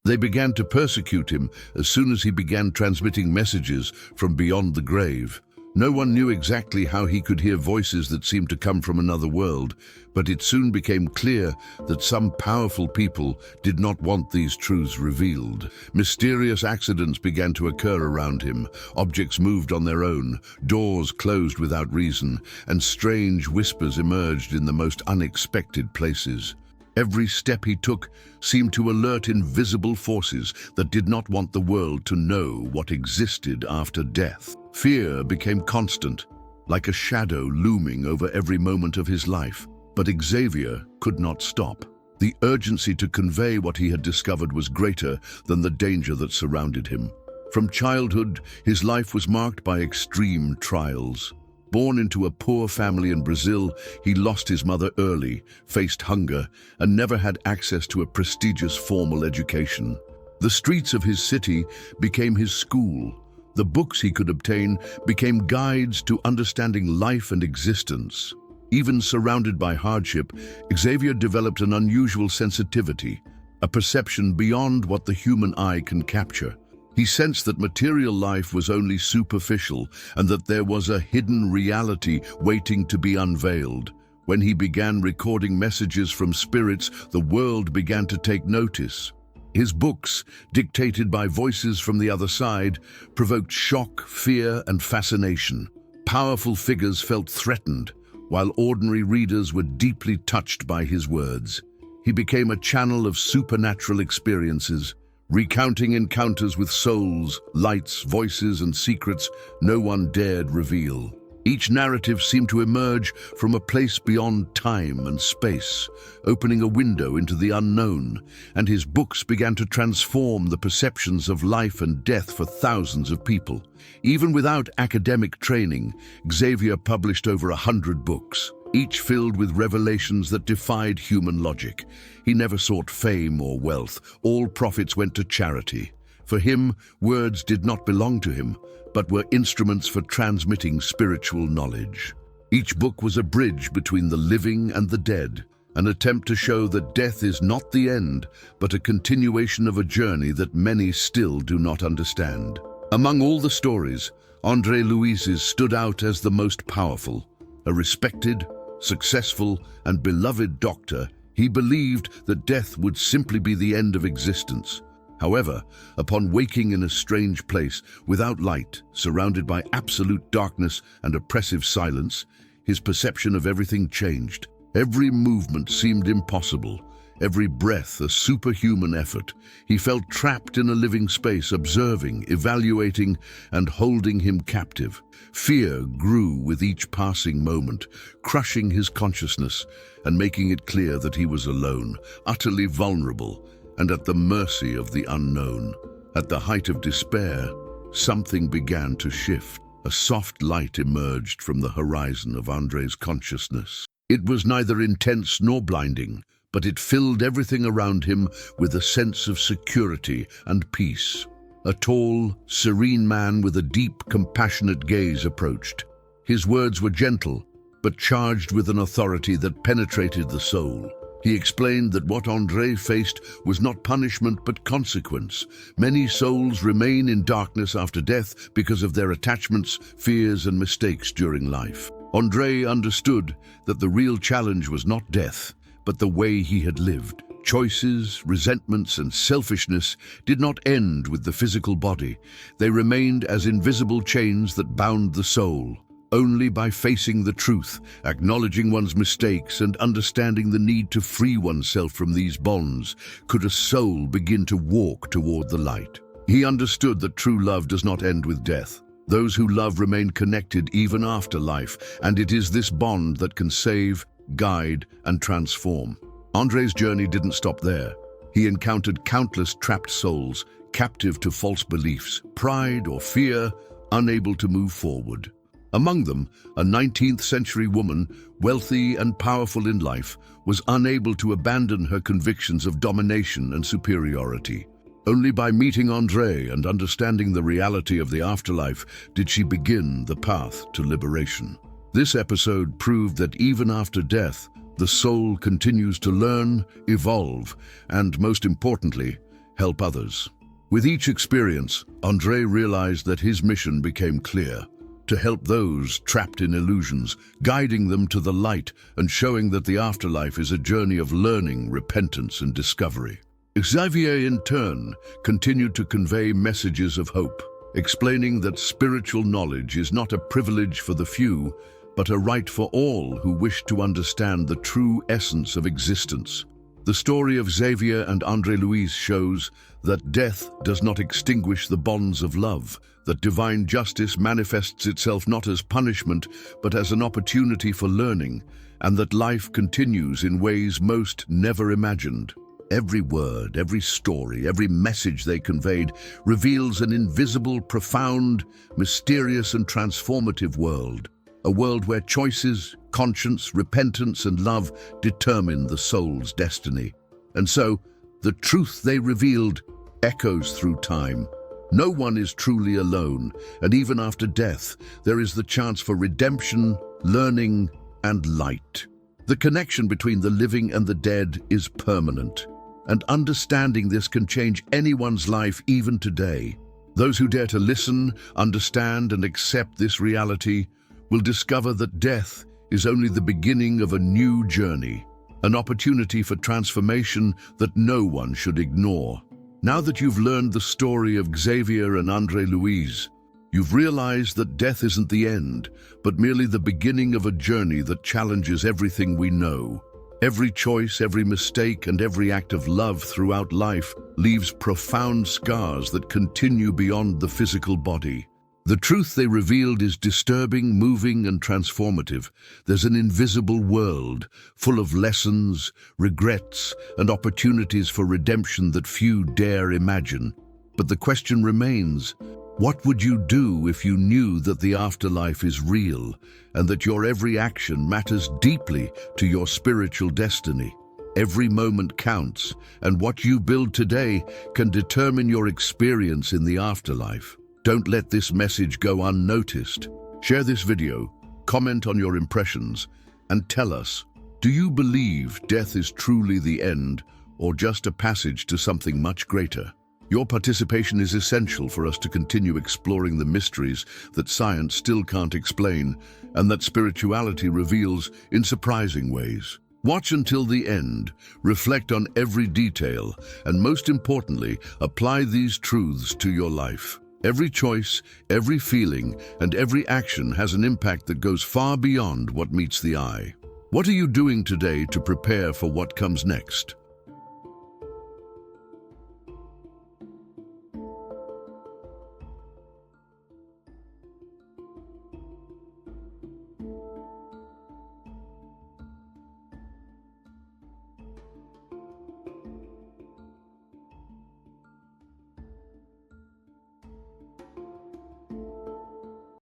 They began to persecute him as soon as he began transmitting messages from beyond the grave. No one knew exactly how he could hear voices that seemed to come from another world, but it soon became clear that some powerful people did not want these truths revealed. Mysterious accidents began to occur around him. Objects moved on their own, doors closed without reason, and strange whispers emerged in the most unexpected places. Every step he took seemed to alert invisible forces that did not want the world to know what existed after death. Fear became constant, like a shadow looming over every moment of his life. But Xavier could not stop. The urgency to convey what he had discovered was greater than the danger that surrounded him. From childhood, his life was marked by extreme trials. Born into a poor family in Brazil, he lost his mother early, faced hunger, and never had access to a prestigious formal education. The streets of his city became his school. The books he could obtain became guides to understanding life and existence. Even surrounded by hardship, Xavier developed an unusual sensitivity, a perception beyond what the human eye can capture. He sensed that material life was only superficial and that there was a hidden reality waiting to be unveiled. When he began recording messages from spirits, the world began to take notice. His books, dictated by voices from the other side, provoked shock, fear, and fascination. Powerful figures felt threatened, while ordinary readers were deeply touched by his words. He became a channel of supernatural experiences, recounting encounters with souls, lights, voices, and secrets no one dared reveal. Each narrative seemed to emerge from a place beyond time and space, opening a window into the unknown, and his books began to transform the perceptions of life and death for thousands of people. Even without academic training, Xavier published over 100 books, each filled with revelations that defied human logic. He never sought fame or wealth. All profits went to charity. For him, words did not belong to him, but were instruments for transmitting spiritual knowledge. Each book was a bridge between the living and the dead, an attempt to show that death is not the end, but a continuation of a journey that many still do not understand. Among all the stories, André Louise's stood out as the most powerful. A respected, successful, and beloved doctor, he believed that death would simply be the end of existence. However, upon waking in a strange place, without light, surrounded by absolute darkness and oppressive silence, his perception of everything changed. Every movement seemed impossible, every breath a superhuman effort. He felt trapped in a living space, observing, evaluating, and holding him captive. Fear grew with each passing moment, crushing his consciousness and making it clear that he was alone, utterly vulnerable, and at the mercy of the unknown. At the height of despair, something began to shift. A soft light emerged from the horizon of André's consciousness. It was neither intense nor blinding, but it filled everything around him with a sense of security and peace. A tall, serene man with a deep, compassionate gaze approached. His words were gentle, but charged with an authority that penetrated the soul. He explained that what André faced was not punishment but consequence. Many souls remain in darkness after death because of their attachments, fears, and mistakes during life. André understood that the real challenge was not death, but the way he had lived. Choices, resentments, and selfishness did not end with the physical body. They remained as invisible chains that bound the soul. Only by facing the truth, acknowledging one's mistakes, and understanding the need to free oneself from these bonds could a soul begin to walk toward the light. He understood that true love does not end with death. Those who love remain connected even after life, and it is this bond that can save, guide, and transform. André's journey didn't stop there. He encountered countless trapped souls, captive to false beliefs, pride, or fear, unable to move forward. Among them, a 19th-century woman, wealthy and powerful in life, was unable to abandon her convictions of domination and superiority. Only by meeting André and understanding the reality of the afterlife did she begin the path to liberation. This episode proved that even after death, the soul continues to learn, evolve, and, most importantly, help others. With each experience, André realized that his mission became clear: to help those trapped in illusions, guiding them to the light and showing that the afterlife is a journey of learning, repentance, and discovery. Xavier, in turn, continued to convey messages of hope, explaining that spiritual knowledge is not a privilege for the few, but a right for all who wish to understand the true essence of existence. The story of Xavier and André Louis shows that death does not extinguish the bonds of love, that divine justice manifests itself not as punishment, but as an opportunity for learning, and that life continues in ways most never imagined. Every word, every story, every message they conveyed reveals an invisible, profound, mysterious, and transformative world. A world where choices, conscience, repentance, and love determine the soul's destiny. And so, the truth they revealed echoes through time. No one is truly alone, and even after death, there is the chance for redemption, learning, and light. The connection between the living and the dead is permanent, and understanding this can change anyone's life even today. Those who dare to listen, understand, and accept this reality will discover that death is only the beginning of a new journey, an opportunity for transformation that no one should ignore. Now that you've learned the story of Xavier and André Louis, you've realized that death isn't the end, but merely the beginning of a journey that challenges everything we know. Every choice, every mistake, and every act of love throughout life leaves profound scars that continue beyond the physical body. The truth they revealed is disturbing, moving, and transformative. There's an invisible world, full of lessons, regrets, and opportunities for redemption that few dare imagine. But the question remains, what would you do if you knew that the afterlife is real, and that your every action matters deeply to your spiritual destiny? Every moment counts, and what you build today can determine your experience in the afterlife. Don't let this message go unnoticed. Share this video, comment on your impressions, and tell us, do you believe death is truly the end, or just a passage to something much greater? Your participation is essential for us to continue exploring the mysteries that science still can't explain, and that spirituality reveals in surprising ways. Watch until the end, reflect on every detail, and most importantly, apply these truths to your life. Every choice, every feeling, and every action has an impact that goes far beyond what meets the eye. What are you doing today to prepare for what comes next?